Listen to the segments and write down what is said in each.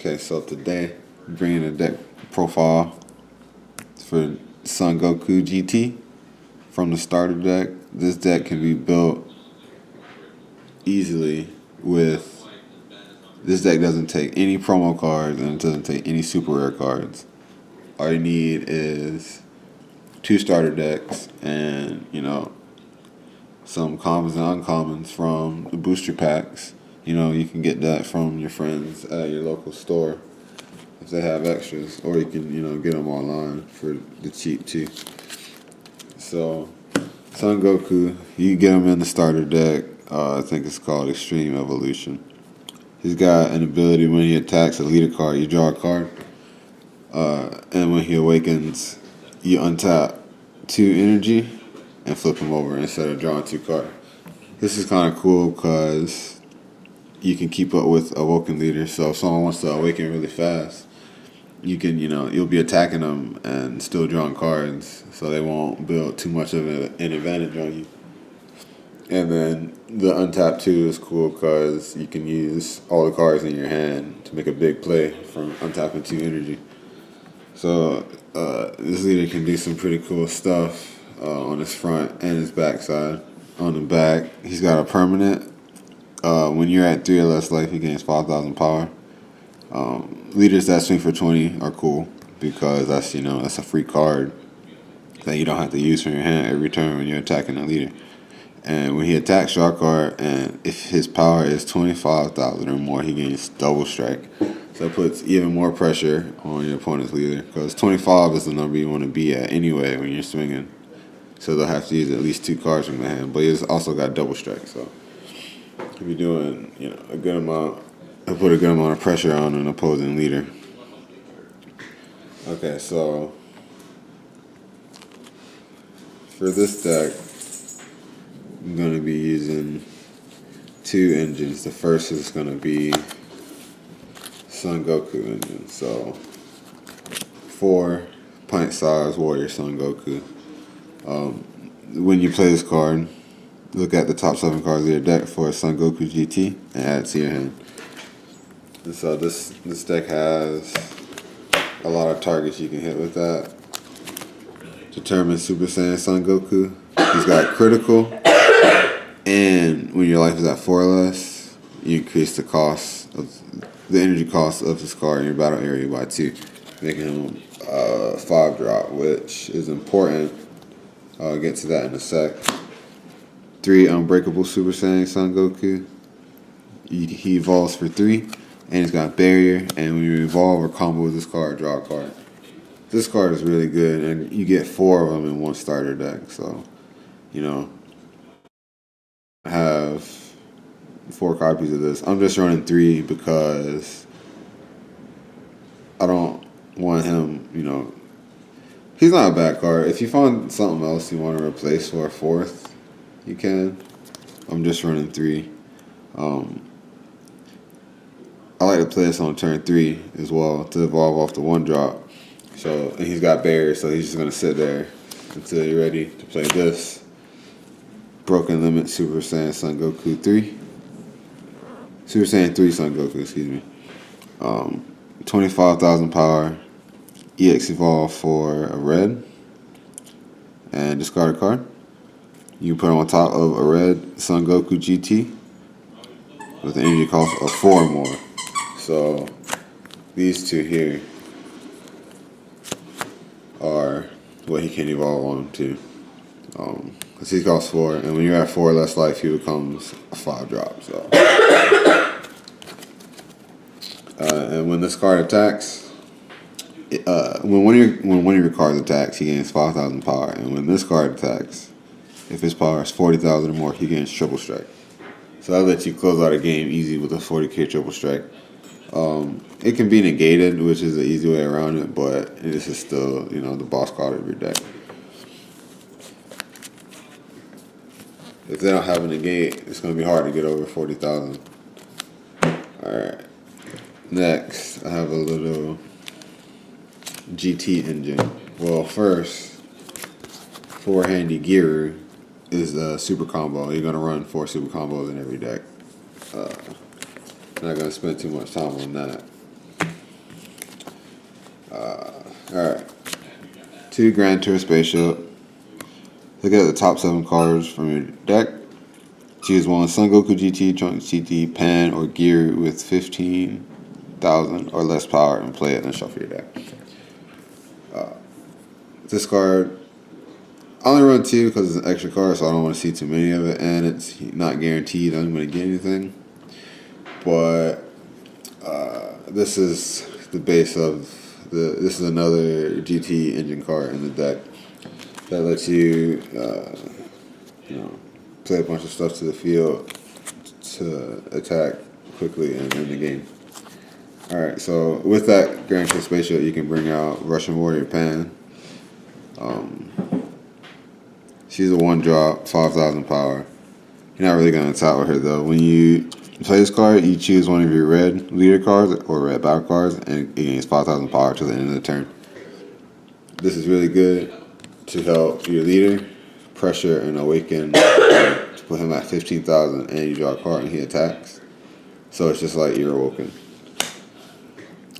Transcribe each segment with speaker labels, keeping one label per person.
Speaker 1: Okay, so today I'm bringing a deck profile for Son Goku GT from the starter deck. This deck can be built easily with. This deck doesn't take any promo cards and it doesn't take any super rare cards. All you need is 2 starter decks and, some commons and uncommons from the booster packs. You can get that from your friends at your local store if they have extras, or you can, get them online for the cheap too. So, Son Goku, you get him in the starter deck. I think it's called Extreme Evolution. He's got an ability when he attacks a leader card, you draw a card. And when he awakens, you untap 2 energy and flip him over instead of drawing 2 cards. This is kind of cool because you can keep up with Awoken Leader. So if someone wants to awaken really fast, you can, you'll be attacking them and still drawing cards, so they won't build too much of an advantage on you. And then the untap 2 is cool because you can use all the cards in your hand to make a big play from untapping 2 energy. So this leader can do some pretty cool stuff on his front and his back side. On the back, he's got a permanent. When you're at 3 or less life, he gains 5,000 power. Leaders that swing for 20 are cool because that's a free card that you don't have to use from your hand every turn when you're attacking a leader. And when he attacks, draw a card, and if his power is 25,000 or more, he gains double strike. So it puts even more pressure on your opponent's leader because 25 is the number you want to be at anyway when you're swinging. So they'll have to use at least 2 cards from the hand, but he's also got double strike. So if you're doing a good amount, it'll put a good amount of pressure on an opposing leader. Okay, so for this deck, I'm going to be using 2 engines. The first is going to be Son Goku engine. So 4 Pint-Sized Warrior Son Goku. When you play this card, look at the top 7 cards of your deck for Son Goku GT and add it to your hand. And so this deck has a lot of targets you can hit with that. Determine Super Saiyan Son Goku. He's got critical, and when your life is at 4 or less, you increase the energy cost of this card in your battle area by 2, making him 5-drop, which is important. I'll get to that in a sec. 3 Unbreakable Super Saiyan Son Goku. He evolves for 3, and he's got barrier. And when you evolve or combo with this card, draw a card. This card is really good, and you get 4 of them in one starter deck. So, I have 4 copies of this. I'm just running 3 because I don't want him, He's not a bad card. If you find something else you want to replace for a 4th, you can. I'm just running 3. I like to play this on turn 3 as well to evolve off the 1-drop. So, and he's got barriers, so he's just going to sit there until you're ready to play this. Broken Limit Super Saiyan Son Goku 3. Super Saiyan 3 Son Goku, excuse me. 25,000 power. EX Evolve for a red. And discard a card. You put him on top of a red Son Goku GT with an energy cost of 4 or more. So these 2 here are what he can evolve on to. Because he costs 4, and when you're at 4 or less life, he becomes a 5-drop. So, and when this card attacks, when one of your cards attacks, he gains 5,000 power. And when this card attacks, if his power is 40,000 or more, he gains triple strike. So that lets you close out a game easy with a 40k triple strike. It can be negated, which is the easy way around it, but this is still, the boss card of your deck. If they don't have a negate, it's going to be hard to get over 40,000. Alright. Next, I have a little GT engine. Well, first, 4-handy Giru is a super combo. You're going to run 4 super combos in every deck. Not going to spend too much time on that. 2 Grand Tour Spaceship. Look at the top 7 cards from your deck. Choose one Son Goku GT, Trunks GT, Pan, or Giru with 15,000 or less power and play it and shuffle your deck. This card, I only run 2 because it's an extra card, so I don't want to see too many of it, and it's not guaranteed I'm going to get anything. But this is the base of this is another GT engine card in the deck that lets you, play a bunch of stuff to the field to attack quickly and win the game. Alright, so with that Grand Tour Spaceship, you can bring out Russian Warrior Pan. She's a 1-drop, 5,000 power. You're not really going to attack with her though. When you play this card, you choose one of your red leader cards or red battle cards, and it gains 5,000 power to the end of the turn. This is really good to help your leader pressure and awaken to put him at 15,000, and you draw a card and he attacks. So it's just like you're awoken.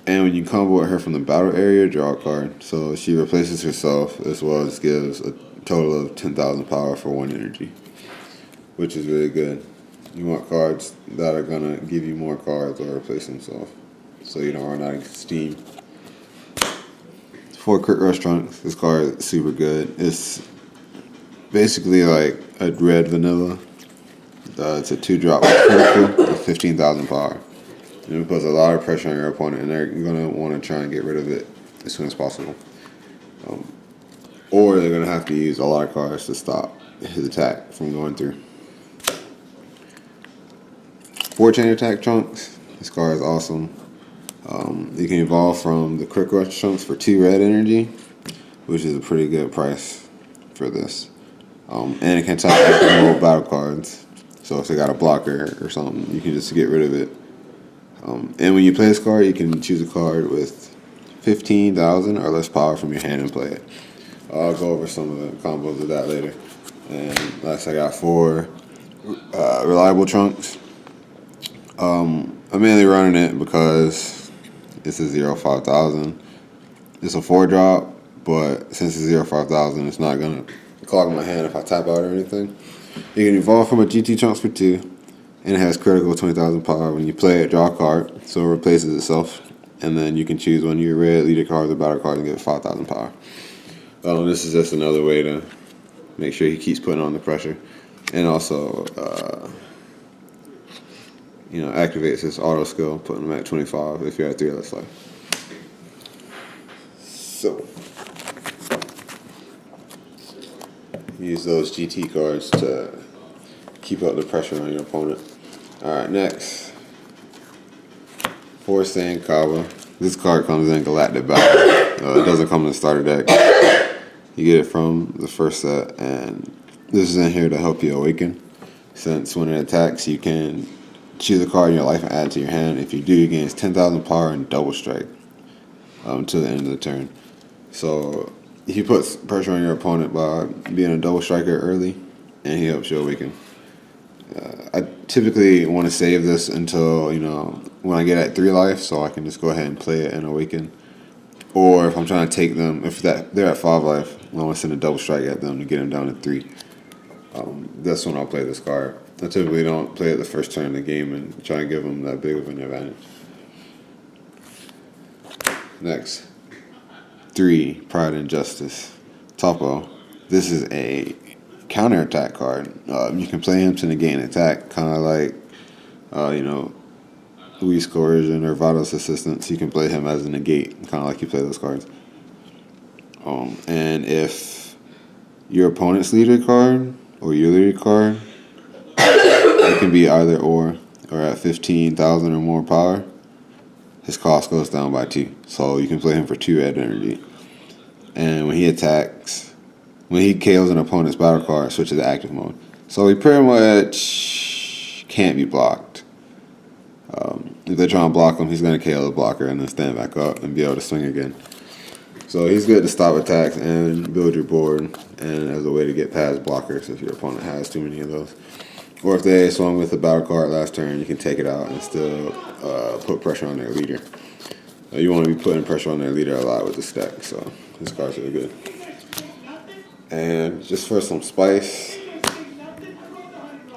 Speaker 1: And when you combo with her from the battle area, draw a card. So she replaces herself as well as gives a total of 10,000 power for 1 energy, which is really good. You want cards that are going to give you more cards or replace themselves, so you don't run out of steam. 4 Crit Rush Trunks. This card is super good. It's basically like a red vanilla. It's a 2-drop critical with 15,000 power. And it puts a lot of pressure on your opponent, and they're going to want to try and get rid of it as soon as possible. Or they're going to have to use a lot of cards to stop his attack from going through. 4 Chain Attack Trunks. This card is awesome. You can evolve from the Quick Rush Trunks for 2 red energy, which is a pretty good price for this. And it can attack active mode battle cards. So if they got a blocker or something, you can just get rid of it. And when you play this card, you can choose a card with 15,000 or less power from your hand and play it. I'll go over some of the combos of that later. And last, I got 4 Reliable Trunks. I'm mainly running it because it's a 0-5,000. It's a 4-drop, but since it's 0-5,000, it's not going to clog my hand if I tap out or anything. You can evolve from a GT Trunks for 2, and it has critical 20,000 power. When you play it, draw a card, so it replaces itself, and then you can choose one of your red leader cards or battle cards and get 5,000 power. This is just another way to make sure he keeps putting on the pressure, and also activates his auto skill, putting him at 25 if you're at 3 or less life. So use those GT cards to keep up the pressure on your opponent. Alright, next. 4 Saiyan Cabba. This card comes in Galactic Battle. It doesn't come in the starter deck. You get it from the first set, and this is in here to help you awaken. Since when it attacks, you can choose a card in your life and add it to your hand. If you do, it gains 10,000 power and double strike to the end of the turn. So he puts pressure on your opponent by being a double striker early, and he helps you awaken. I typically want to save this until, when I get at 3 life, so I can just go ahead and play it and awaken. Or if I'm trying to take them, if they're at 5 life, I want to send a double strike at them to get them down to 3. That's when I'll play this card. I typically don't play it the first turn of the game and try to give them that big of an advantage. Next, 3 Pride and Justice. Toppo. This is a counterattack card. You can play him to negate an attack, kind of like, Luis Coercion or Vados Assistance. You can play him as a negate, kind of like you play those cards. And if your opponent's leader card or your leader card, it can be either or at 15,000 or more power, his cost goes down by 2. So you can play him for 2 red energy. And when he attacks, when he KOs an opponent's battle card, switches to active mode. So he pretty much can't be blocked. If they're trying to block him, he's going to KO the blocker and then stand back up and be able to swing again. So he's good to stop attacks and build your board, and as a way to get past blockers if your opponent has too many of those. Or if they swung with a battle card last turn, you can take it out and still put pressure on their leader. You want to be putting pressure on their leader a lot with this deck, so this card's really good. And just for some spice,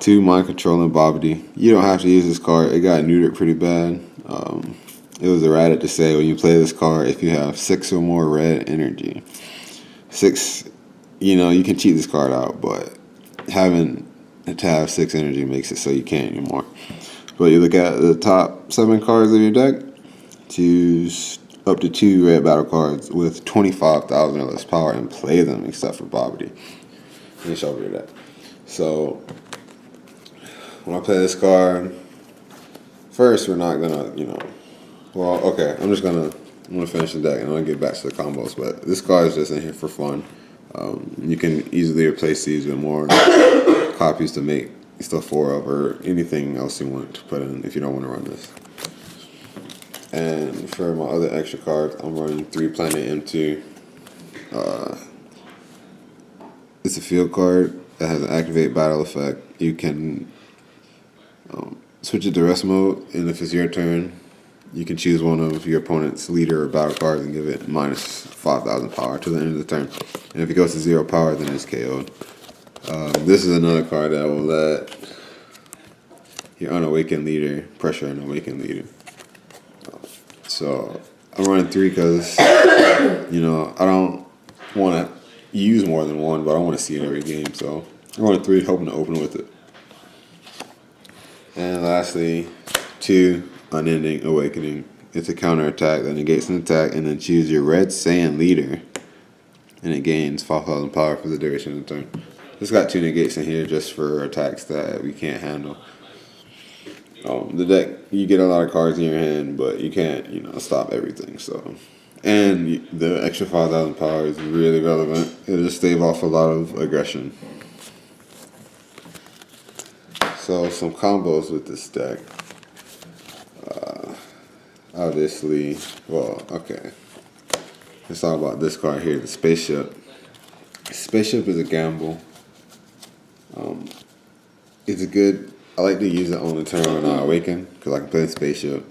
Speaker 1: 2 mind controlling Babidi. You don't have to use this card. It got neutered pretty bad. It was errated to say when you play this card, if you have 6 or more red energy. 6, you can cheat this card out, but having to have 6 energy makes it so you can't anymore. But you look at the top 7 cards of your deck, choose up to 2 red battle cards with 25,000 or less power and play them except for Babidi. Let me show you that. So when I play this card, first we're not gonna, well, okay, I'm gonna finish the deck and I'm gonna get back to the combos. But this card is just in here for fun. You can easily replace these with more copies to make stuff 4 of, or anything else you want to put in if you don't want to run this. And for my other extra cards, I'm running 3 Planet M2. It's a field card that has an activate battle effect. You can switch it to rest mode, and if it's your turn, you can choose one of your opponent's leader or battle cards and give it minus 5,000 power to the end of the turn. And if it goes to 0 power, then it's KO'd. This is another card that will let your unawakened leader pressure an awakened leader. So I'm running 3 because, I don't want to use more than one, but I want to see it every game. So I'm running 3, hoping to open with it. And lastly, 2 Unending Awakening. It's a counter attack that negates an attack, and then choose your red Saiyan leader, and it gains 5,000 power for the duration of the turn. It's got 2 negates in here just for attacks that we can't handle. The deck, you get a lot of cards in your hand, but you can't, stop everything. So, and the extra 5,000 power is really relevant. It'll just stave off a lot of aggression. So, some combos with this deck. Obviously, okay. Let's talk about this card here, the Spaceship. Spaceship is a gamble. It's a good. I like to use it on the turn when I awaken because I can play the Spaceship,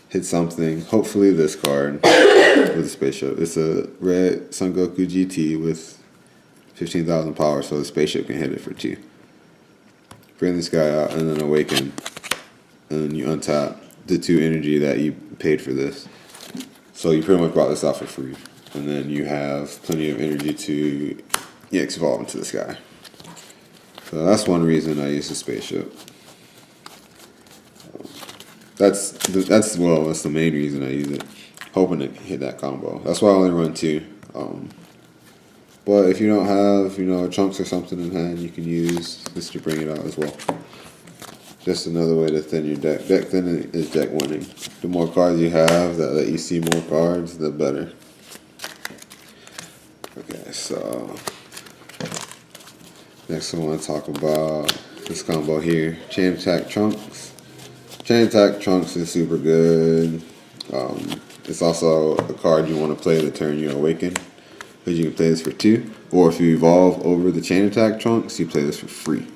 Speaker 1: hit something. Hopefully, this card with the Spaceship. It's a red Son Goku GT with 15,000 power, so the Spaceship can hit it for 2. Bring this guy out and then awaken, and then you untap the 2 energy that you paid for this. So you pretty much brought this out for free, and then you have plenty of energy to EX evolve into this guy. So that's one reason I use the Spaceship. That's the main reason I use it, hoping to hit that combo. That's why I only run 2. But if you don't have, chunks or something in hand, you can use this to bring it out as well. Just another way to thin your deck. Deck thinning is deck winning. The more cards you have that let you see more cards, the better. Okay, so next I want to talk about this combo here. Chain Attack Trunks. Chain Attack Trunks is super good. It's also a card you want to play the turn you awaken, because you can play this for 2. Or if you evolve over the Chain Attack Trunks, you play this for free.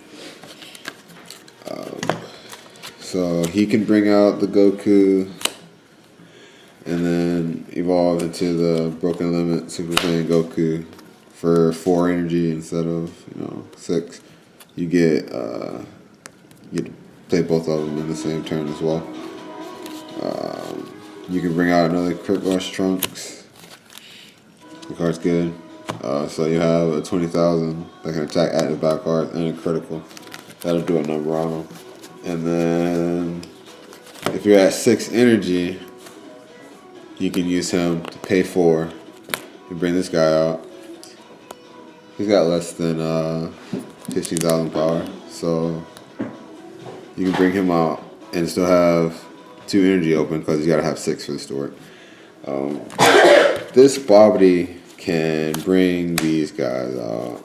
Speaker 1: So he can bring out the Goku and then evolve into the Broken Limit Super Saiyan Goku for 4 energy instead of 6. You get to play both of them in the same turn as well. You can bring out another Crit Rush Trunks. The card's good. So you have a 20,000 that can attack active battle cards and a critical. That'll do a number on them. And then if you're at 6 energy, you can use him to pay 4 and bring this guy out. He's got less than 15,000 power, so you can bring him out and still have 2 energy open because you gotta have 6 for the store. This Babidi can bring these guys out.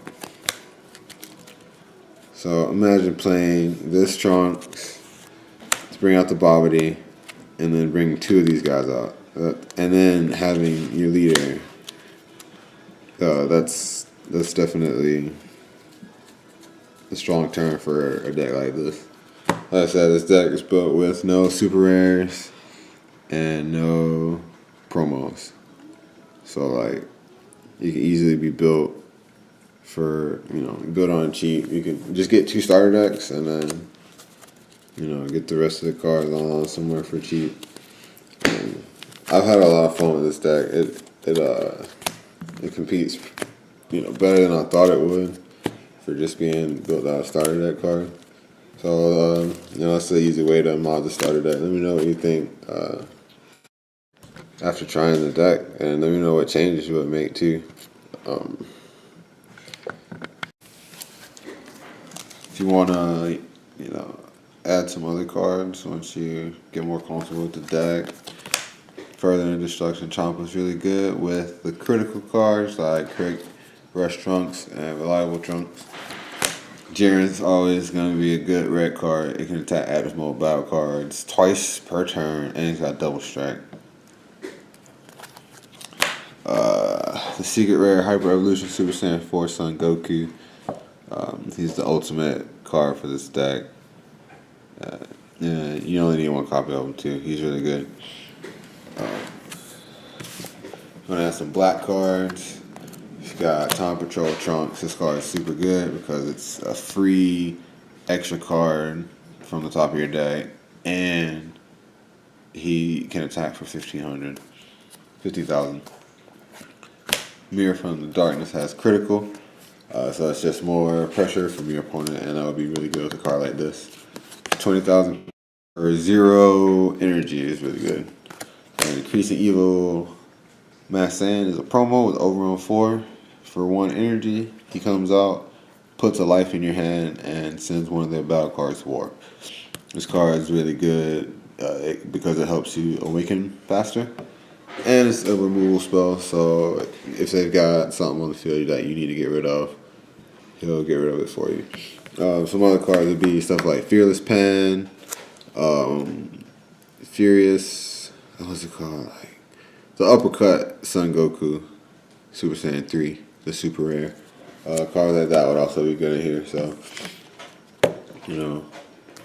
Speaker 1: So imagine playing this Trunks to bring out the Babidi, and then bring 2 of these guys out, and then having your leader. That's definitely a strong turn for a deck like this. Like I said, this deck is built with no super rares and no promos. So like, you can easily be built for, you know, build on cheap. You can just get 2 starter decks and then, you know, get the rest of the cards on somewhere for cheap. And I've had a lot of fun with this deck. It competes, you know, better than I thought it would for just being built out of starter deck card. So you know, that's the easy way to mod the starter deck. Let me know what you think after trying the deck, and let me know what changes you would make too. If you want to, you know, add some other cards once you get more comfortable with the deck. Further in Destruction, Chompa's really good with the critical cards like Crick, Rush Trunks, and Reliable Trunks. Jiren's always going to be a good red card. It can attack active mode battle cards twice per turn, and it's got double strike. The secret rare Hyper Evolution Super Saiyan 4 Son Goku. He's the ultimate card for this deck. Yeah, you only need 1 copy of him too. He's really good. I'm gonna add some black cards. You've got Time Patrol Trunks. This card is super good because it's a free extra card from the top of your deck, and he can attack for 50,000. Mirror from the Darkness has critical, so it's just more pressure from your opponent, and that would be really good with a card like this. 20,000 or 0 energy is really good. And Increasing Evil Mass Saiyan is a promo with Overrun 4 for 1 energy. He comes out, puts a life in your hand, and sends one of their battle cards to war. This card is really good because it helps you awaken faster. And it's a removal spell, so if they've got something on the field that you need to get rid of, he'll get rid of it for you. Some other cards would be stuff like Fearless Pen, Furious, what's it called? Like the Uppercut Son Goku, Super Saiyan 3, the super rare. Cards like that would also be good in here, so, you know,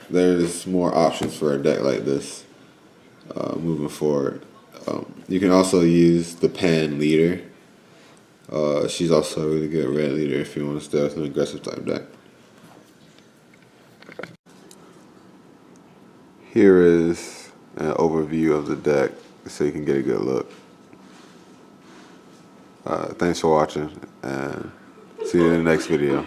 Speaker 1: there's more options for a deck like this moving forward. You can also use the Pan Leader. She's also a really good red leader if you want to stay with an aggressive type deck. Here is an overview of the deck so you can get a good look. Thanks for watching, and see you in the next video.